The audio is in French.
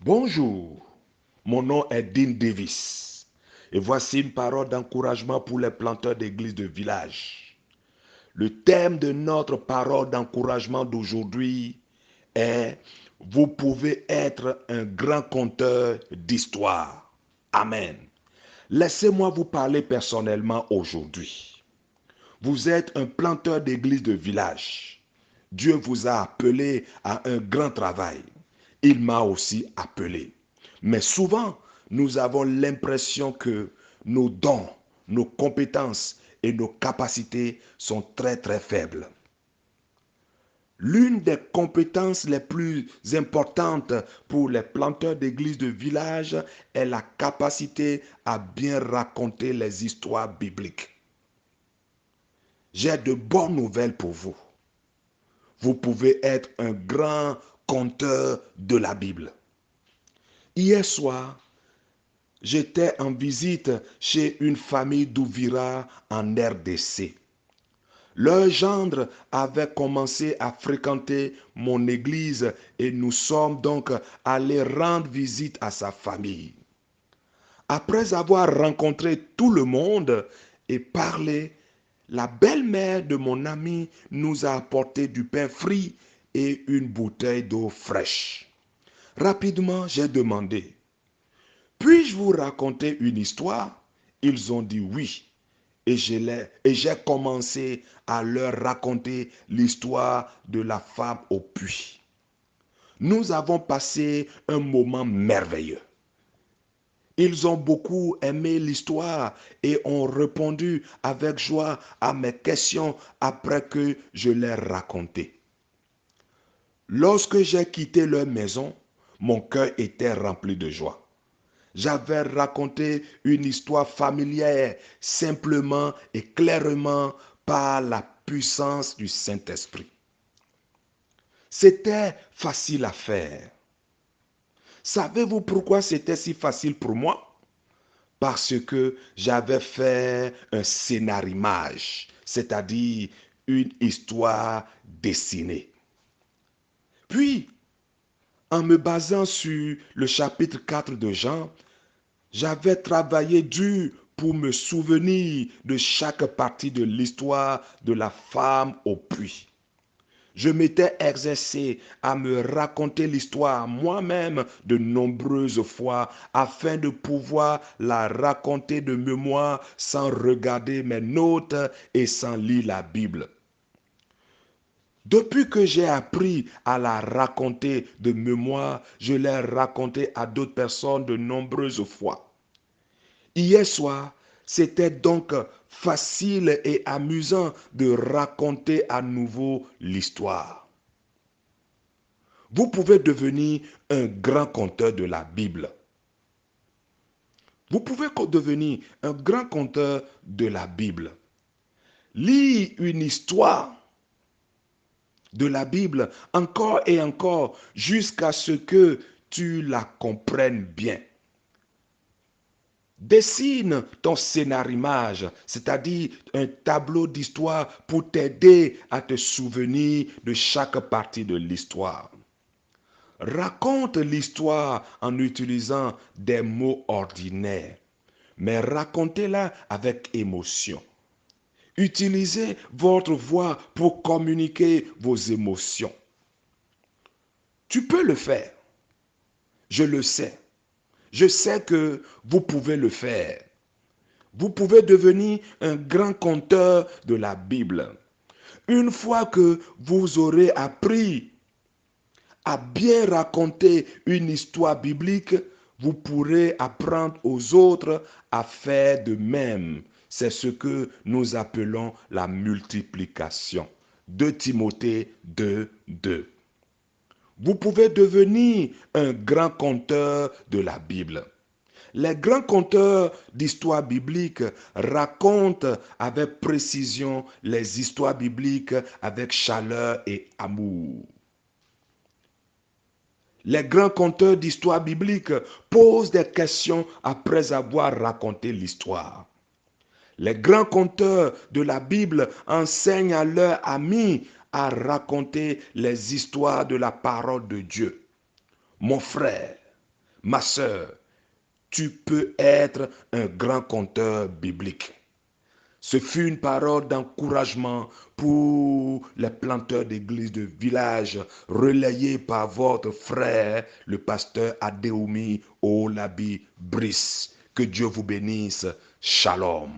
Bonjour, mon nom est Dean Davis et voici une parole d'encouragement pour les planteurs d'églises de village. Le thème de notre parole d'encouragement d'aujourd'hui est vous pouvez être un grand conteur d'histoire. Amen. Laissez-moi vous parler personnellement aujourd'hui. Vous êtes un planteur d'église de village. Dieu vous a appelé à un grand travail. Il m'a aussi appelé. Mais souvent, nous avons l'impression que nos dons, nos compétences et nos capacités sont très faibles. L'une des compétences les plus importantes pour les planteurs d'églises de village est la capacité à bien raconter les histoires bibliques. J'ai de bonnes nouvelles pour vous. Vous pouvez être un grand conteur de la Bible. Hier soir, j'étais en visite chez une famille d'Ouvira en RDC. Leur gendre avait commencé à fréquenter mon église et nous sommes donc allés rendre visite à sa famille. Après avoir rencontré tout le monde et parlé, la belle-mère de mon ami nous a apporté du pain frit et une bouteille d'eau fraîche. Rapidement, j'ai demandé, puis-je vous raconter une histoire? Ils ont dit oui. Et j'ai commencé à leur raconter l'histoire de la femme au puits. Nous avons passé un moment merveilleux. Ils ont beaucoup aimé l'histoire et ont répondu avec joie à mes questions après que je leur racontais. Lorsque j'ai quitté leur maison, mon cœur était rempli de joie. J'avais raconté une histoire familière simplement et clairement par la puissance du Saint-Esprit. C'était facile à faire. Savez-vous pourquoi c'était si facile pour moi? Parce que j'avais fait un scénarimage, c'est-à-dire une histoire dessinée. Puis, en me basant sur le chapitre 4 de Jean, j'avais travaillé dur pour me souvenir de chaque partie de l'histoire de la femme au puits. Je m'étais exercé à me raconter l'histoire moi-même de nombreuses fois afin de pouvoir la raconter de mémoire sans regarder mes notes et sans lire la Bible. Depuis que j'ai appris à la raconter de mémoire, je l'ai racontée à d'autres personnes de nombreuses fois. Hier soir, c'était donc facile et amusant de raconter à nouveau l'histoire. Vous pouvez devenir un grand conteur de la Bible. Vous pouvez devenir un grand conteur de la Bible. Lire une histoire de la Bible encore et encore jusqu'à ce que tu la comprennes bien. Dessine ton scénarimage, c'est-à-dire un tableau d'histoire pour t'aider à te souvenir de chaque partie de l'histoire. Raconte l'histoire en utilisant des mots ordinaires, mais racontez-la avec émotion. Utilisez votre voix pour communiquer vos émotions. Tu peux le faire. Je le sais. Je sais que vous pouvez le faire. Vous pouvez devenir un grand conteur de la Bible. Une fois que vous aurez appris à bien raconter une histoire biblique, vous pourrez apprendre aux autres à faire de même. C'est ce que nous appelons la multiplication. 2 Timothée 2, 2. Vous pouvez devenir un grand conteur de la Bible. Les grands conteurs d'histoires bibliques racontent avec précision les histoires bibliques avec chaleur et amour. Les grands conteurs d'histoires bibliques posent des questions après avoir raconté l'histoire. Les grands conteurs de la Bible enseignent à leurs amis à raconter les histoires de la parole de Dieu. Mon frère, Ma sœur, tu peux être un grand conteur biblique. Ce fut une parole d'encouragement pour les planteurs d'église de village relayée par votre frère, le pasteur Adéoumi Olabi Brice. Que Dieu vous bénisse. Shalom.